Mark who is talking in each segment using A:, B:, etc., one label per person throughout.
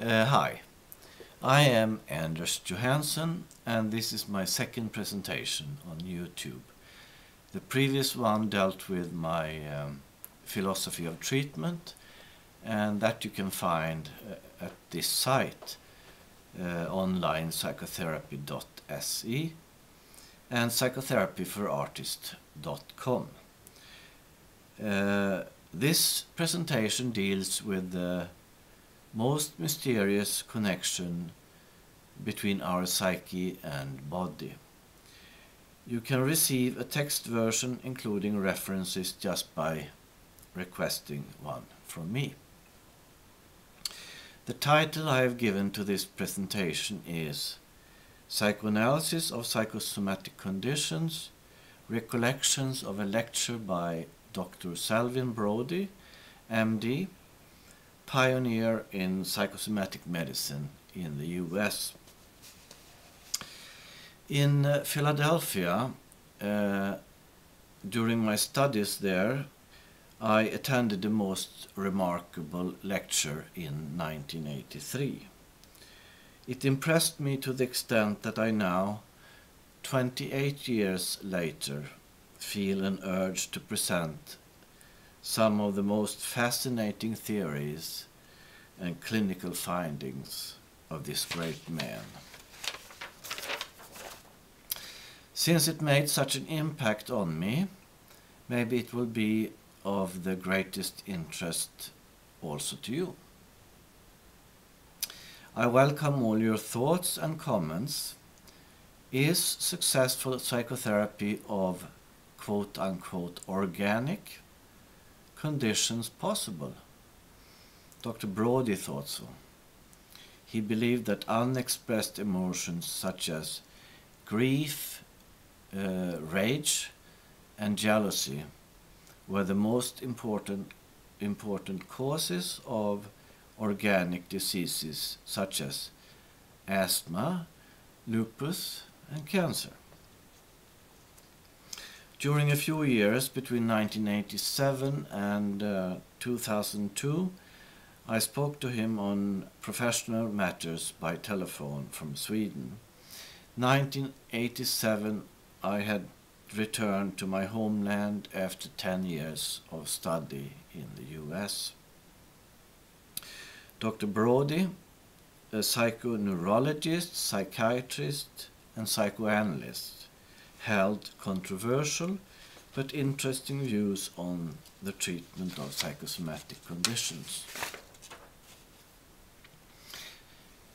A: Hi, I am Anders Johansson and this is my second presentation on YouTube. The previous one dealt with my philosophy of treatment, and that you can find at this site, online psychotherapy.se and psychotherapyforartists.com. This presentation deals with the most mysterious connection between our psyche and body. You can receive a text version including references just by requesting one from me. The title I have given to this presentation is Psychoanalysis of Psychosomatic Conditions, Recollections of a Lecture by Dr. Salvin Brody, MD, pioneer in psychosomatic medicine in the US. In Philadelphia, during my studies there, I attended the most remarkable lecture in 1983. It impressed me to the extent that I now, 28 years later, feel an urge to present some of the most fascinating theories and clinical findings of this great man. Since it made such an impact on me, maybe it will be of the greatest interest also to you. I welcome all your thoughts and comments. Is successful psychotherapy of quote-unquote organic conditions possible? Dr. Brody thought so. He believed that unexpressed emotions such as grief, rage, and jealousy were the most important causes of organic diseases such as asthma, lupus, and cancer. During a few years between 1987 and 2002, I spoke to him on professional matters by telephone from Sweden. 1987, I had returned to my homeland after 10 years of study in the US. Dr. Brody, a psychoneurologist, psychiatrist, and psychoanalyst, held controversial but interesting views on the treatment of psychosomatic conditions.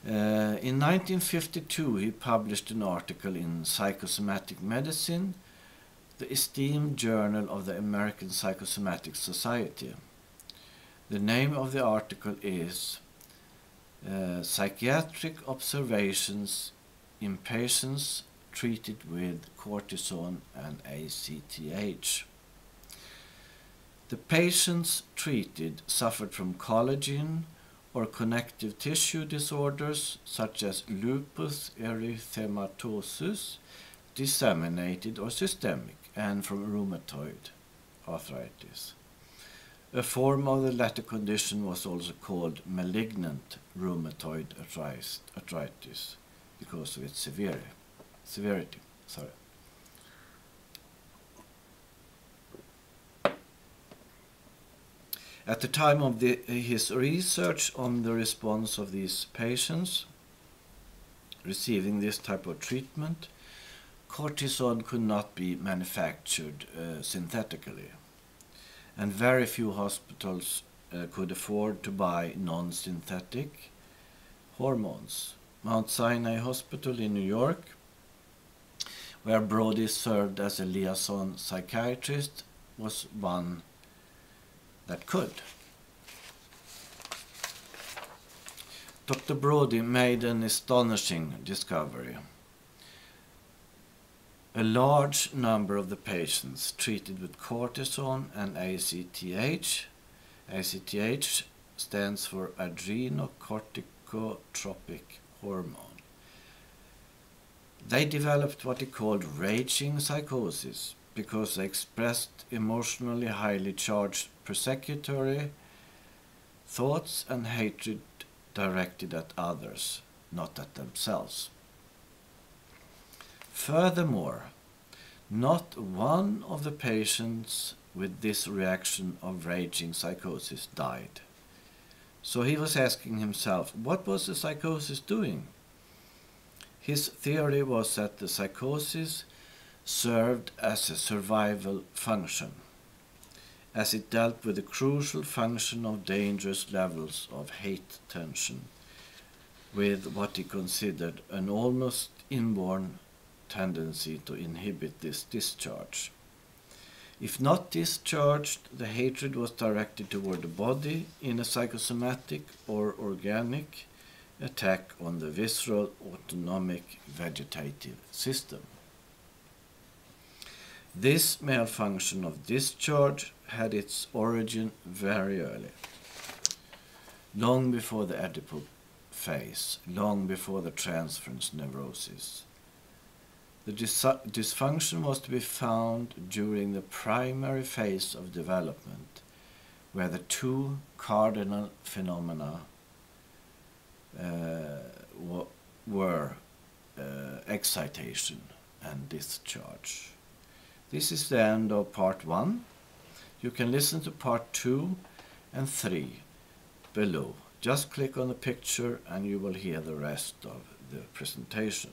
A: In 1952, he published an article in Psychosomatic Medicine, the esteemed journal of the American Psychosomatic Society. The name of the article is Psychiatric Observations in Patients Treated with Cortisone and ACTH. The patients treated suffered from collagen or connective tissue disorders such as lupus erythematosus, disseminated or systemic, and from rheumatoid arthritis. A form of the latter condition was also called malignant rheumatoid arthritis because of its severity. At the time of his research on the response of these patients receiving this type of treatment, cortisone could not be manufactured synthetically, and very few hospitals could afford to buy non-synthetic hormones. Mount Sinai Hospital in New York, where Brody served as a liaison psychiatrist, was one that could. Dr. Brody made an astonishing discovery. A large number of the patients treated with cortisone and ACTH stands for adrenocorticotropic hormone. They developed what he called raging psychosis because they expressed emotionally highly charged persecutory thoughts and hatred directed at others, not at themselves. Furthermore, not one of the patients with this reaction of raging psychosis died. So he was asking himself, what was the psychosis doing? His theory was that the psychosis served as a survival function, as it dealt with the crucial function of dangerous levels of hate tension, with what he considered an almost inborn tendency to inhibit this discharge. If not discharged, the hatred was directed toward the body in a psychosomatic or organic attack on the visceral autonomic vegetative system. This malfunction of discharge had its origin very early, long before the Oedipal phase, long before the transference neurosis. The dysfunction was to be found during the primary phase of development, where the two cardinal phenomena were excitation and discharge. This is the end of part 1. You can listen to part 2 and 3 below. Just click on the picture and you will hear the rest of the presentation.